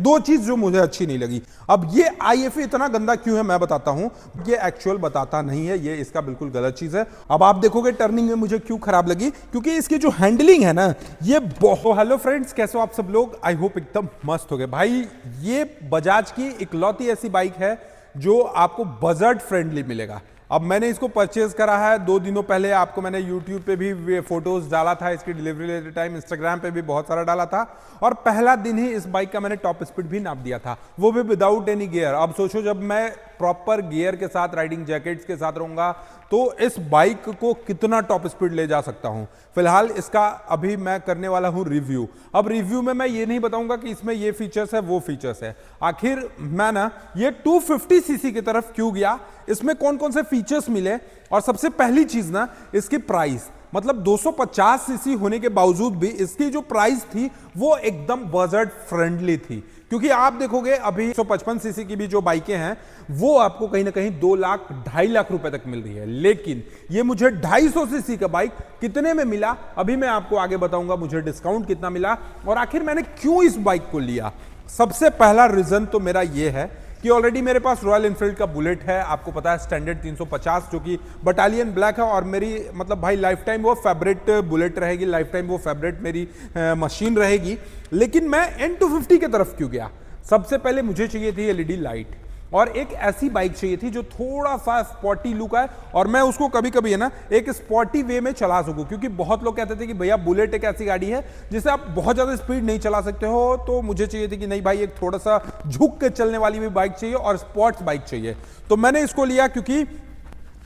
दो चीज जो मुझे अच्छी नहीं लगी। अब ये IFA इतना गंदा क्यों है मैं बताता हूं, ये एक्चुअल बताता नहीं है, ये इसका बिल्कुल गलत चीज है। अब आप देखोगे टर्निंग में मुझे क्यों खराब लगी, क्योंकि इसकी जो हैंडलिंग है ना ये बहुत। हेलो फ्रेंड्स, कैसे हो आप सब लोग? आई होप एकदम मस्त हो गए भाई। ये बजाज की इकलौती ऐसी बाइक है जो आपको बजट फ्रेंडली मिलेगा। अब मैंने इसको परचेज करा है 2 दिनों पहले, आपको मैंने YouTube पे भी फोटोज डाला था इसकी डिलीवरी लेते टाइम, Instagram पे भी बहुत सारा डाला था, और पहला दिन ही इस बाइक का मैंने टॉप स्पीड भी नाप दिया था, वो भी विदाउट एनी गियर। अब सोचो जब मैं प्रॉपर गियर के साथ, राइडिंग जैकेट्स के साथ रहूंगा तो इस बाइक को कितना टॉप स्पीड ले जा सकता हूं। फिलहाल इसका अभी मैं करने वाला हूं रिव्यू। अब रिव्यू में मैं ये नहीं बताऊंगा कि इसमें ये फीचर्स है वो फीचर्स है, आखिर मैं ना ये 250 सीसी की तरफ क्यों गया, इसमें कौन कौन से फीचर्स मिले, और सबसे पहली चीज ना इसकी प्राइस। मतलब 250 सीसी होने के बावजूद भी इसकी जो प्राइस थी वो एकदम बजट फ्रेंडली थी, क्योंकि आप देखोगे अभी 155 सीसी की भी जो बाइकें हैं वो आपको कहीं ना कहीं 2 लाख 2.5 लाख रुपए तक मिल रही है, लेकिन ये मुझे 250 सीसी का बाइक कितने में मिला अभी मैं आपको आगे बताऊंगा, मुझे डिस्काउंट कितना मिला और आखिर मैंने क्यों इस बाइक को लिया। सबसे पहला रीजन तो मेरा ये है कि ऑलरेडी मेरे पास रॉयल एनफील्ड का बुलेट है, आपको पता है स्टैंडर्ड 350 जो कि बटालियन ब्लैक है, और मेरी मतलब भाई लाइफ टाइम वो फेवरेट बुलेट रहेगी, लाइफ टाइम वो फेवरेट मेरी मशीन रहेगी। लेकिन मैं N250 की तरफ क्यों गया? सबसे पहले मुझे चाहिए थी LED लाइट, और एक ऐसी बाइक चाहिए थी जो थोड़ा सा स्पॉटी लुक है और मैं उसको कभी कभी है ना एक स्पॉटी वे में चला सकूं, क्योंकि बहुत लोग कहते थे कि भैया बुलेट एक ऐसी गाड़ी है जिसे आप बहुत ज्यादा स्पीड नहीं चला सकते हो, तो मुझे चाहिए थी कि नहीं भाई एक थोड़ा सा झुक के चलने वाली भी बाइक चाहिए और स्पोर्ट्स बाइक चाहिए। तो मैंने इसको लिया क्योंकि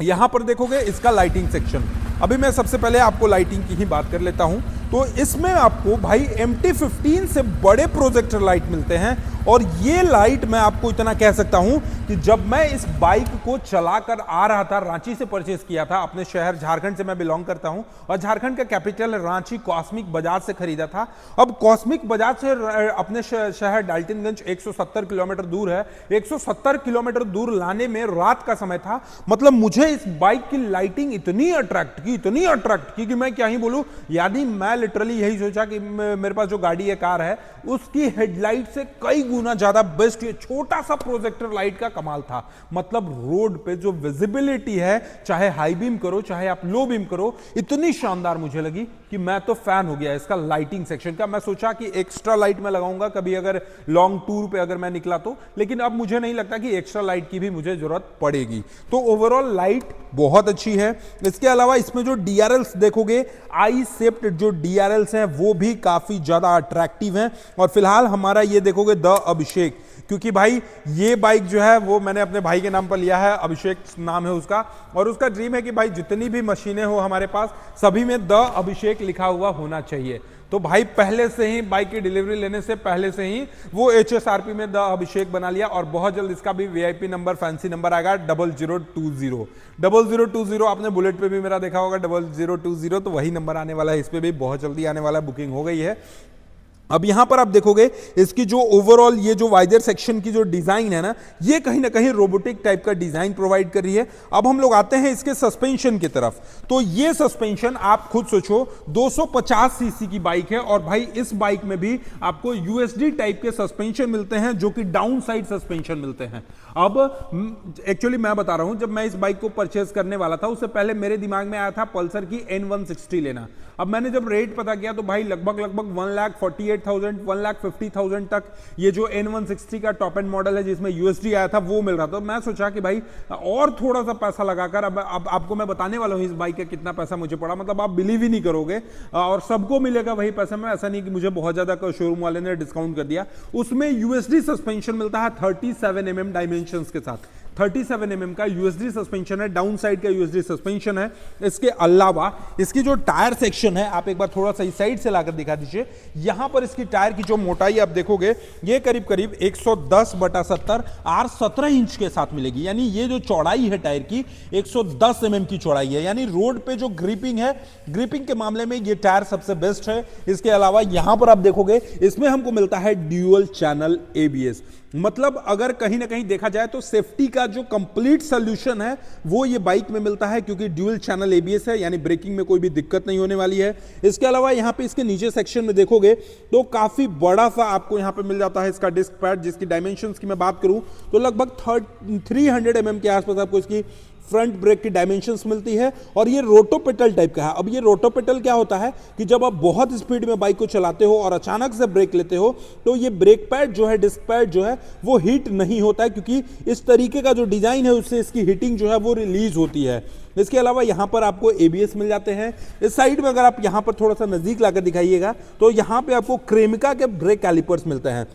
यहां पर देखोगे इसका लाइटिंग सेक्शन। अभी मैं सबसे पहले आपको लाइटिंग की ही बात कर लेता हूं, तो इसमें आपको भाई MT15 से बड़े प्रोजेक्टर लाइट मिलते हैं, और ये लाइट मैं आपको इतना कह सकता हूं कि जब मैं इस बाइक को चलाकर आ रहा था, रांची से परचेस किया था, अपने शहर झारखंड से मैं बिलोंग करता हूं और झारखंड का कैपिटल रांची कॉस्मिक बजाज से खरीदा था। अब कॉस्मिक बजाज से अपने शहर डाल्टनगंज 170 किलोमीटर दूर है, 170 किलोमीटर दूर लाने में रात का समय था। मतलब मुझे इस बाइक की लाइटिंग इतनी अट्रैक्ट की कि मैं क्या ही बोलूं। यानी मैं लिटरली यही सोचा कि मेरे पास जो गाड़ी है, कार है, उसकी हेडलाइट से कई गुना ज्यादा बेस्ट ये छोटा सा प्रोजेक्टर लाइट का कमाल था। मतलब रोड पे जो विजिबिलिटी है, चाहे हाई बीम करो चाहे आप लो बीम करो, इतनी शानदार मुझे लगी कि मैं तो फैन हो गया इसका लाइटिंग सेक्शन का। मैं सोचा कि एक्स्ट्रा लाइट मैं लगाऊंगा कभी अगर लॉन्ग टूर पे अगर मैं निकला तो, लेकिन अब मुझे नहीं लगता कि एक्स्ट्रा लाइट की भी मुझे जरूरत पड़ेगी। तो ओवरऑल लाइट बहुत अच्छी है। इसके अलावा इसमें जो DRLs देखोगे, आई शेप्ड जो DRLs हैं वो भी काफी ज्यादा अट्रैक्टिव हैं। और फिलहाल हमारा ये देखोगे द अभिषेक, क्योंकि भाई ये बाइक जो है वो मैंने अपने भाई के नाम पर लिया है, अभिषेक नाम है उसका, और उसका ड्रीम है कि भाई जितनी भी मशीनें हो हमारे पास सभी में द अभिषेक लिखा हुआ होना चाहिए। तो भाई पहले से ही बाइक की डिलीवरी लेने से पहले से ही वो HSRP में द अभिषेक बना लिया, और बहुत जल्द इसका भी VIP नंबर, फैंसी नंबर आएगा 0020। 0020 आपने बुलेट पे भी मेरा देखा होगा 0020, तो वही नंबर आने वाला है, इस पे भी बहुत जल्दी आने वाला है, बुकिंग हो गई है। अब यहां पर आप देखोगे इसकी जो ओवरऑल ये जो वाइडर सेक्शन की जो डिजाइन है ना, ये कहीं ना कहीं रोबोटिक टाइप का डिजाइन प्रोवाइड कर रही है। अब हम लोग आते हैं इसके सस्पेंशन की तरफ। तो ये सस्पेंशन आप खुद सोचो 250 सीसी की बाइक है, और भाई इस बाइक में भी आपको USD टाइप के सस्पेंशन मिलते हैं जो कि डाउन साइड सस्पेंशन मिलते हैं। अब एक्चुअली मैं बता रहा हूं, जब मैं इस बाइक को परचेज करने वाला था उससे पहले मेरे दिमाग में आया था पल्सर की N160 लेना। अब मैंने जब रेट पता किया तो भाई लगभग 1,48,000 1,50,000 तक ये जो N160 का टॉप एंड मॉडल है जिसमें USD आया था वो मिल रहा था। तो मैं सोचा कि भाई और थोड़ा सा पैसा लगाकर, अब आपको मैं बताने वाला हूं इस बाइक का कितना पैसा मुझे पड़ा, मतलब आप बिलीव ही नहीं करोगे, और सबको मिलेगा वही पैसे में, ऐसा नहीं कि मुझे बहुत ज्यादा शोरूम वाले ने डिस्काउंट कर दिया। उसमें USD सस्पेंशन मिलता है 37 mm डायमेंशन के साथ। 37 mm का USD सस्पेंशन है, डाउन साइड का USD सस्पेंशन है। इसके अलावा इसकी जो टायर सेक्शन है, आप एक बार थोड़ा सा इस साइड से लाकर दिखा दीजिए। यहां पर इसकी टायर की जो मोटाई आप देखोगे ये करीब करीब 110/70 R17 इंच के साथ मिलेगी। यानी ये जो चौड़ाई है टायर की 110 mm की चौड़ाई है। यानी रोड पे जो ग्रिपिंग है, ग्रिपिंग के मामले में ये टायर सबसे बेस्ट है। इसके अलावा यहां पर आप देखोगे इसमें हमको मिलता है ड्यूअल चैनल ABS। मतलब अगर कहीं ना कहीं देखा जाए तो सेफ्टी का जो कंप्लीट सोल्यूशन है वो ये बाइक में मिलता है, क्योंकि ड्यूल चैनल एबीएस है, यानी ब्रेकिंग में कोई भी दिक्कत नहीं होने वाली है। इसके अलावा यहाँ पे इसके नीचे सेक्शन में देखोगे तो काफी बड़ा सा आपको यहाँ पे मिल जाता है इसका डिस्क पैड, जिसकी डायमेंशंस की मैं बात करूं तो लगभग 300 mm के आसपास आपको इसकी फ्रंट ब्रेक की डायमेंशंस मिलती है। और ये रोटोपेटल टाइप का है। अब ये रोटोपेटल क्या होता है कि जब आप बहुत स्पीड में बाइक को चलाते हो और अचानक से ब्रेक लेते हो तो ये ब्रेक पैड जो है, डिस्क पैड जो है वो हीट नहीं होता है, क्योंकि इस तरीके का जो डिजाइन है उससे इसकी हीटिंग जो है वो रिलीज होती है। इसके अलावा यहां पर आपको एबीएस मिल जाते हैं। इस साइड में अगर आप यहां पर थोड़ा सा नजदीक लाकर दिखाइएगा तो यहां पे आपको क्रेमिका के ब्रेक कैलिपर्स मिलते हैं।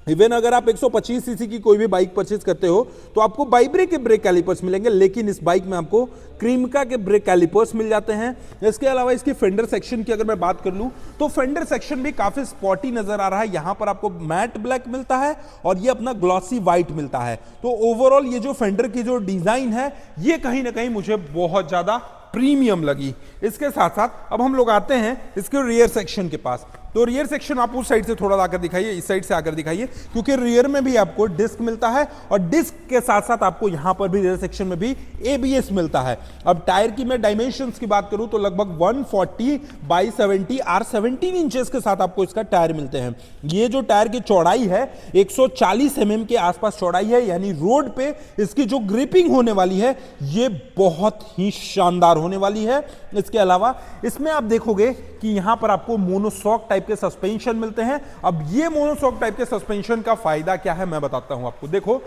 इवन अगर आप 125 सीसी की कोई भी बाइक परचेज करते हो तो आपको बाइब्रेक के ब्रेक कैलिपर्स मिलेंगे, लेकिन इस बाइक में आपको क्रीमिका के ब्रेक कैलिपर्स मिल जाते हैं। इसके अलावा इसकी फेंडर सेक्शन की अगर मैं बात कर लूं तो फेंडर सेक्शन भी काफी स्पॉटी नजर आ रहा है। यहां पर आपको मैट ब्लैक मिलता है और ये अपना ग्लॉसी व्हाइट मिलता है। तो ओवरऑल ये जो फेंडर की जो डिजाइन है ये कहीं ना कहीं मुझे बहुत ज्यादा प्रीमियम लगी। इसके साथ साथ अब हम लोग आते हैं इसके रियर सेक्शन के पास। तो रियर सेक्शन आप उस साइड से थोड़ा लाकर दिखाइए, इस साइड से आकर दिखाइए, क्योंकि रियर में भी आपको डिस्क मिलता है और डिस्क के साथ साथ आपको यहां पर भी रियर सेक्शन में भी एबीएस मिलता है। अब टायर की मैं डायमेंशंस की बात करूं तो लगभग 140 बाई 70 R17 इंचेस के साथ आपको इसका टायर मिलते हैं। ये जो टायर की चौड़ाई है 140 mm के आसपास चौड़ाई है, यानी रोड पे इसकी जो ग्रिपिंग होने वाली है ये बहुत ही शानदार होने वाली है। इसके अलावा इसमें आप देखोगे कि यहां पर आपको मोनोशॉक टाइप के सस्पेंशन मिलते हैं। अब ये मोनोशॉक टाइप के सस्पेंशन का फायदा क्या है मैं बताता हूं आपको। देखो,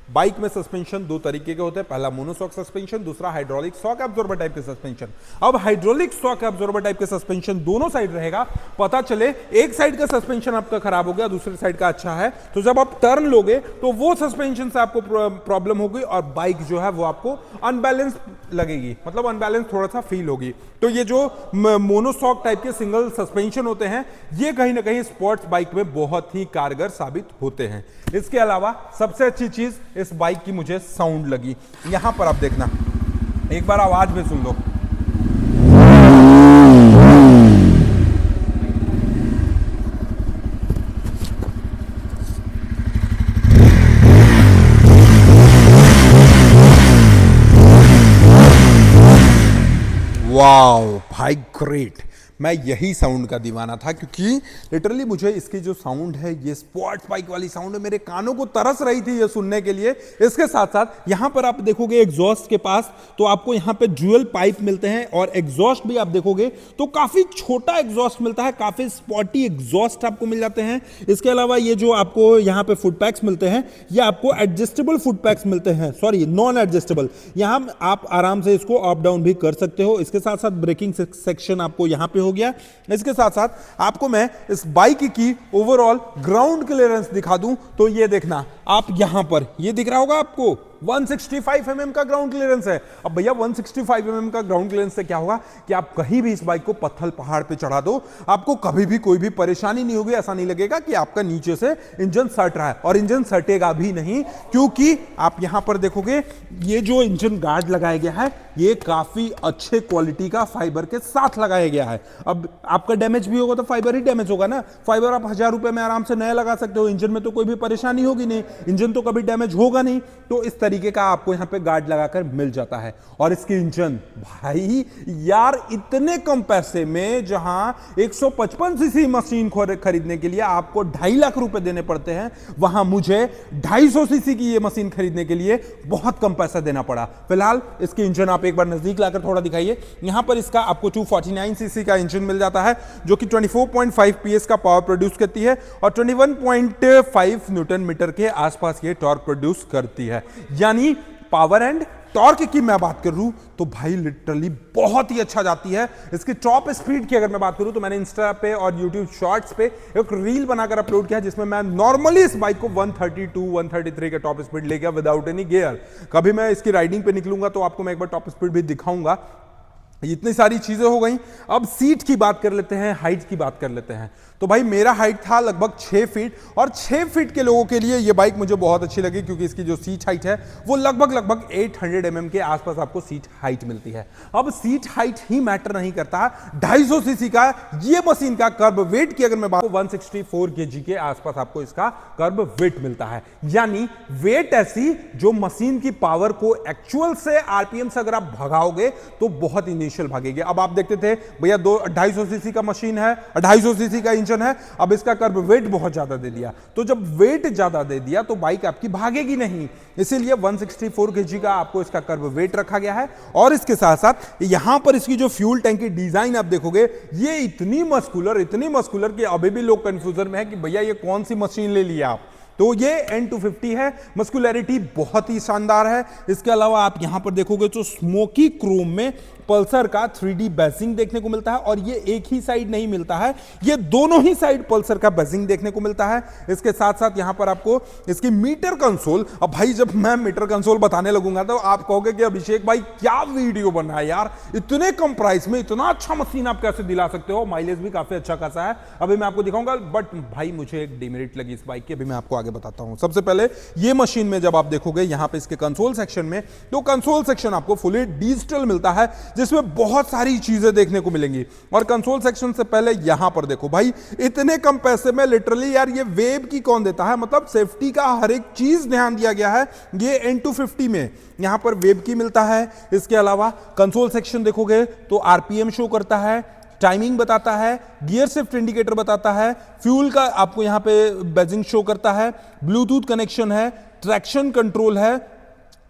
बाइक में सस्पेंशन दो तरीके के होते हैं, पहला मोनोशॉक सस्पेंशन, दूसरा हाइड्रोलिक शॉक एब्जॉर्बर टाइप के सस्पेंशन। अब हाइड्रोलिक शॉक एब्जॉर्बर टाइप के सस्पेंशन दोनों साइड रहेगा। पता चले एक साइड का सस्पेंशन आपका खराब हो गया, दूसरी साइड का अच्छा है, तो जब आप टर्न लोगे तो वो सस्पेंशन से आपको प्रॉब्लम होगी और बाइक जो है वो आपको अनबैलेंस लगेगी, मतलब अनबैलेंस थोड़ा सा फील होगी। तो ये जो मोनोशॉक टाइप के सिंगल सस्पेंशन होते हैं ये कहीं ना कहीं स्पोर्ट्स बाइक में बहुत ही कारगर साबित होते हैं। इसके अलावा सबसे अच्छी चीज इस बाइक की मुझे साउंड लगी। यहां पर आप देखना, एक बार आवाज में सुन लो। वाओ भाई, ग्रेट। मैं यही साउंड का दीवाना था, क्योंकि लिटरली मुझे इसकी जो साउंड है ये स्पोर्ट्स बाइक वाली साउंड है, मेरे कानों को तरस रही थी ये सुनने के लिए। इसके साथ साथ यहां पर आप देखोगे एग्जॉस्ट के पास तो आपको यहां पे ड्यूअल पाइप मिलते हैं और एग्जॉस्ट भी आप देखोगे तो काफी छोटा एग्जॉस्ट मिलता है, काफी स्पॉटी एग्जॉस्ट आपको मिल जाते हैं। इसके अलावा ये जो आपको यहां पे फुट पैक्स मिलते हैं ये आपको एडजस्टेबल फुट पैक्स मिलते हैं, सॉरी नॉन एडजस्टेबल। यहां आप आराम से इसको अप डाउन भी कर सकते हो। इसके साथ साथ ब्रेकिंग सेक्शन आपको यहां पे हो गया। इसके साथ साथ आपको मैं इस बाइक की ओवरऑल ग्राउंड क्लियरेंस दिखा दूं तो ये देखना, आप यहां पर ये दिख रहा होगा आपको 165 mm का ग्राउंड क्लियरेंस है। अब भैया 165 mm का ग्राउंड क्लियरेंस से क्या होगा कि आप कहीं भी इस बाइक को पत्थर पहाड़ पे चढ़ा दो, आपको कभी भी कोई भी परेशानी नहीं होगी। ऐसा नहीं लगेगा कि आपका नीचे से इंजन सट रहा है, और इंजन सटेगा भी नहीं, क्योंकि आप यहां पर देखोगे ये जो इंजन गार्ड लगाया गया है ये काफी अच्छे क्वालिटी का फाइबर के साथ लगाया गया है। अब आपका डैमेज भी होगा तो फाइबर ही डैमेज होगा ना। फाइबर आप 1000 रुपए में आराम से नया लगा सकते हो, इंजन में तो कोई भी परेशानी होगी नहीं, इंजन तो कभी डैमेज होगा नहीं। तो इस तरीके का आपको यहां पे गार्ड लगाकर मिल जाता है। और इसकी इंजन भाई यार इतने कम पैसे में, जहां 155 सीसी मशीन खरीदने के लिए आपको 2.5 लाख रुपए देने पड़ते हैं, वहां मुझे 250 सीसी की ये मशीन खरीदने के लिए बहुत कम पैसा देना पड़ा। फिलहाल इसकी इंजन आप एक बार नजदीक लाकर थोड़ा दिखाइए। यहां पर इसका आपको 249 सीसी का इंजन मिल जाता है जो कि 24.5 PS का पावर प्रोड्यूस करती है और 21.5 न्यूटन मीटर के आसपास ये टॉर्क प्रोड्यूस करती है। यानी पावर एंड टॉर्क की मैं बात कर लूं तो भाई लिटरली बहुत ही अच्छा जाती है। इसकी टॉप स्पीड की अगर मैं बात करूं तो मैंने इंस्टा पे और यूट्यूब शॉर्ट्स पे एक रील बनाकर अपलोड किया जिसमें मैं नॉर्मली इस बाइक को 132 133 के टॉप स्पीड ले गया विदाउट एनी गियर। कभी मैं इसकी राइडिंग पे निकलूंगा तो आपको मैं एक बार टॉप स्पीड भी दिखाऊंगा। इतनी सारी चीजें हो गई। अब सीट की बात कर लेते हैं, हाइट की बात कर लेते हैं। तो भाई मेरा हाइट था लगभग 6 फीट, और 6 फीट के लोगों के लिए ये बाइक मुझे बहुत अच्छी लगी, क्योंकि इसकी जो सीट हाइट है वो लगभग 800 mm के आसपास आपको सीट हाइट मिलती है। अब सीट हाइट ही मैटर नहीं करता, 250 सीसी का ये मशीन का कर्ब वेट की अगर मैं बात 164 kg के आसपास आपको इसका कर्ब वेट मिलता है। यानी वेट ऐसी जो मशीन की पावर को एक्चुअल से आरपीएम से अगर आप भगाओगे तो बहुत इनिशियल भागेगी। अब आप देखते थे भैया 250 सीसी का मशीन है, 250 सीसी का इंजन है, अब इसका कर्ब वेट बहुत ज्यादा दे दिया, तो जब वेट ज्यादा दे दिया तो बाइक आपकी भागेगी नहीं, इसीलिए 164 kg का आपको इसका कर्ब वेट रखा गया है। और इसके साथ साथ यहां पर इसकी जो फ्यूल टैंक की डिजाइन आप देखोगे ये इतनी मस्कुलर कि अभी भी लोग कंफ्यूजन में है कि भैया ये कौन सी मशीन ले लिया आप। तो ये N250 है, मस्कुलैरिटी बहुत ही शानदार है। इसके अलावा आप यहां पर देखोगे तो स्मोकी क्रोम में पल्सर का 3D बैजिंग देखने को मिलता है, और ये एक ही साइड नहीं मिलता है, ये दोनों ही साइड पल्सर का बैजिंग देखने को मिलता है। इसके साथ साथ यहां पर आपको इसकी मीटर कंसोल, अब भाई जब मैं मीटर कंसोल बताने लगूंगा तो आप कहोगे कि अभिषेक भाई क्या वीडियो बना है यार, इतने कम प्राइस में इतना अच्छा मशीन आप कैसे दिला सकते हो, माइलेज भी काफी अच्छा खासा है, अभी मैं आपको दिखाऊंगा। बट भाई मुझे एक डिमेरिट लगी इस बाइक की, अभी मैं आपको आगे बताता हूं। सबसे पहले ये मशीन में जब आप देखोगे यहां पे इसके कंसोल सेक्शन में, तो कंसोल सेक्शन आपको फुली डिजिटल मिलता है, जिसमें बहुत सारी चीजें देखने को मिलेंगी। और कंसोल सेक्शन से पहले यहां पर देखो भाई, इतने कम पैसे में लिटरली यार ये वेब की कौन देता है, मतलब सेफ्टी का हर एक चीज ध्यान दिया गया है। ये N250 में यहां पर वेब की मिलता है। इसके अलावा कंसोल सेक्शन देखोगे तो आरपीएम शो करता है, टाइमिंग बताता है, गियर शिफ्ट इंडिकेटर बताता है, फ्यूल का आपको यहां पे बैजिंग शो करता है, ब्लूटूथ कनेक्शन है, ट्रैक्शन कंट्रोल है।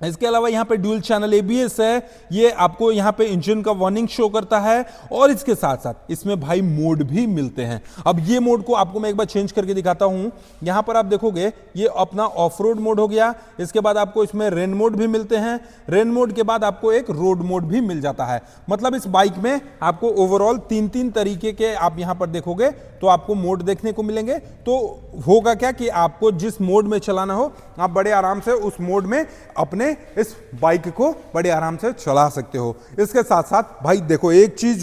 इसके अलावा यहां पे ड्यूल चैनल एबीएस है, ये आपको यहां पे इंजन का वार्निंग शो करता है। और इसके साथ साथ इसमें भाई मोड भी मिलते हैं। अब ये मोड को आपको मैं एक बार चेंज करके दिखाता हूं। यहां पर आप देखोगे ये अपना ऑफ रोड मोड हो गया, इसके बाद आपको इसमें रेन मोड भी मिलते हैं, रेन मोड के बाद आपको एक रोड मोड भी मिल जाता है। मतलब इस बाइक में आपको ओवरऑल 3 तरीके के आप यहां पर देखोगे तो आपको मोड देखने को मिलेंगे। तो होगा क्या कि आपको जिस मोड में चलाना हो आप बड़े आराम से उस मोड में अपने इस बाइक को बड़े आराम से चला सकते हो। इसके साथ साथ भाई देखो दो चीज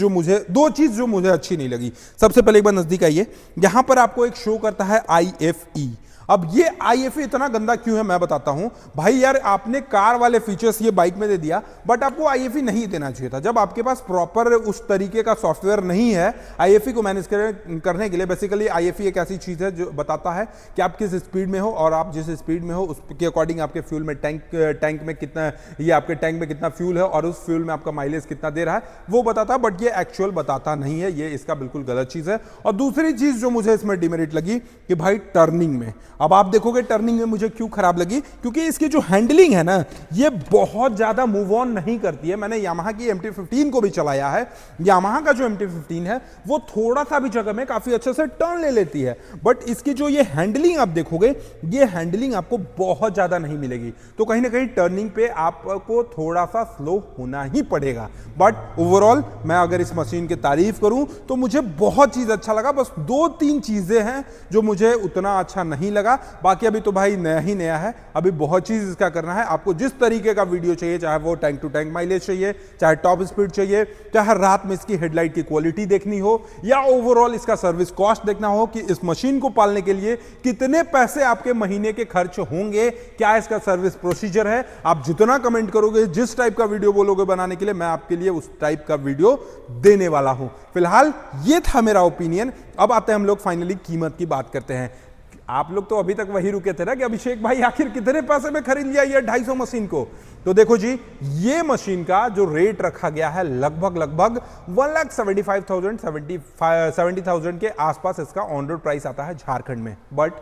जो मुझे अच्छी नहीं लगी। सबसे पहले एक बार नजदीक आइए, यहां पर आपको एक शो करता है IFE। अब ये IFE इतना गंदा क्यों है मैं बताता हूं। भाई यार आपने कार वाले फीचर्स ये बाइक में दे दिया, बट आपको IFE नहीं देना चाहिए था। जब आपके पास प्रॉपर उस तरीके का सॉफ्टवेयर नहीं है IFE को मैनेज करने के लिए। बेसिकली IFE एक ऐसी चीज है जो बताता है कि आप किस स्पीड में हो, और आप जिस स्पीड में हो उसके अकॉर्डिंग आपके फ्यूल में टैंक में कितना, ये आपके टैंक में कितना फ्यूल है और उस फ्यूल में आपका माइलेज कितना दे रहा है वो बताता है, बट ये एक्चुअल बताता नहीं है, ये इसका बिल्कुल गलत चीज है। और दूसरी चीज जो मुझे इसमें डिमेरिट लगी कि भाई टर्निंग में, अब आप देखोगे टर्निंग में मुझे क्यों खराब लगी, क्योंकि इसकी जो हैंडलिंग है ना ये बहुत ज्यादा मूव ऑन नहीं करती है। मैंने यामाहा की MT-15 को भी चलाया है, यामाहा का जो MT-15 है वो थोड़ा सा भी जगह में काफी अच्छे से टर्न ले लेती है, बट इसकी जो ये हैंडलिंग आप देखोगे ये हैंडलिंग आपको बहुत ज्यादा नहीं मिलेगी। तो कहीं ना कहीं टर्निंग पे आपको थोड़ा सा स्लो होना ही पड़ेगा। बट ओवरऑल मैं अगर इस मशीन की तारीफ करूं तो मुझे बहुत चीज अच्छा लगा, बस 2-3 चीजें हैं जो मुझे उतना अच्छा नहीं लगा। बाकी अभी तो भाई नया ही नया है, अभी बहुत चीज इसका करना है। आपको जिस तरीके का वीडियो चाहिए, चाहे वो टैंक टू टैंक माइलेज चाहिए, चाहे टॉप स्पीड चाहिए, चाहे रात में इसकी हेडलाइट की क्वालिटी देखनी हो, या ओवरऑल इसका सर्विस कॉस्ट देखना हो कि इस मशीन को पालने के लिए कितने पैसे आपके महीने के खर्च होंगे, क्या इसका सर्विस प्रोसीजर है, आप जितना कमेंट करोगे, जिस टाइप का वीडियो बोलोगे बनाने के लिए, मैं आपके लिए उस टाइप का वीडियो देने वाला हूं। फिलहाल ये था मेरा ओपिनियन। अब आते हैं हम लोग फाइनली कीमत की बात करते हैं। आप लोग तो अभी तक वही रुके थे ना कि अभिषेक भाई आखिर कितने पैसे में खरीद लिया ये 250 मशीन को। तो देखो जी, ये मशीन का जो रेट रखा गया है लगभग 1,75,000 के आसपास इसका ऑन रोड प्राइस आता है झारखंड में। बट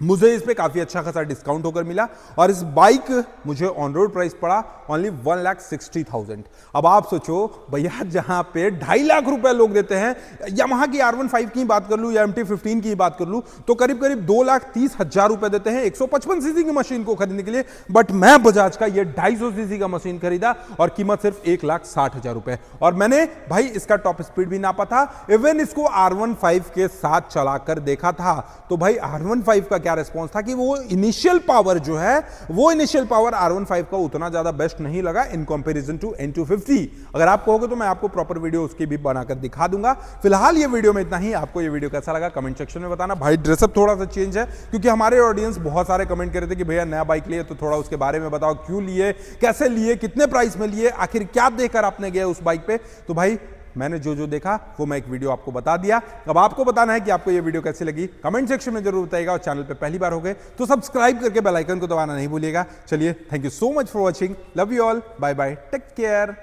मुझे इस पे काफी अच्छा खासा डिस्काउंट होकर मिला और इस बाइक मुझे ऑन रोड प्राइस पड़ा ओनली 1,60,000। अब आप सोचो भैया, जहां पे 2.5 लाख रुपए लोग देते हैं, यामाहा की R15 की बात कर लूं या MT-15 की बात कर लूं तो करीब 2,30,000 रुपए देते हैं 155 सीसी की मशीन को खरीदने के लिए। बट मैं बजाज का ये 250 सीसी का मशीन खरीदा और कीमत सिर्फ 1,60,000 रुपए। और मैंने भाई इसका टॉप स्पीड भी नापा था, इवन इसको R15 के साथ चलाकर देखा था। तो भाई R15 का क्या रिस्पॉन्स था कि वो इनिशियल पावर जो है, वो इनिशियल पावर R15 का उतना ज्यादा बेस्ट नहीं लगा इन कंपैरिजन टू N250। अगर आप कहोगे तो मैं आपको प्रॉपर वीडियो उसकी भी बनाकर दिखा दूंगा। फिलहाल ये वीडियो में इतना ही। आपको ये वीडियो कैसा लगा कमेंट सेक्शन में बताना। भाई ड्रेसअप थोड़ा सा चेंज है क्योंकि हमारे ऑडियंस बहुत सारे कमेंट कर रहे थे कि भैया नया बाइक लिए तो थोड़ा उसके बारे में बताओ, क्यों लिए, कैसे लिए, कितने प्राइस में लिए, आखिर क्या देखकर आपने गए उस बाइक पे। तो भाई मैंने जो जो देखा वो मैं एक वीडियो आपको बता दिया। अब आपको बताना है कि आपको ये वीडियो कैसी लगी, कमेंट सेक्शन में जरूर बताइएगा। और चैनल पे पहली बार हो गए तो सब्सक्राइब करके बेल आइकन को दबाना नहीं भूलिएगा। चलिए, thank you so much for watching, love you all, bye bye, take care.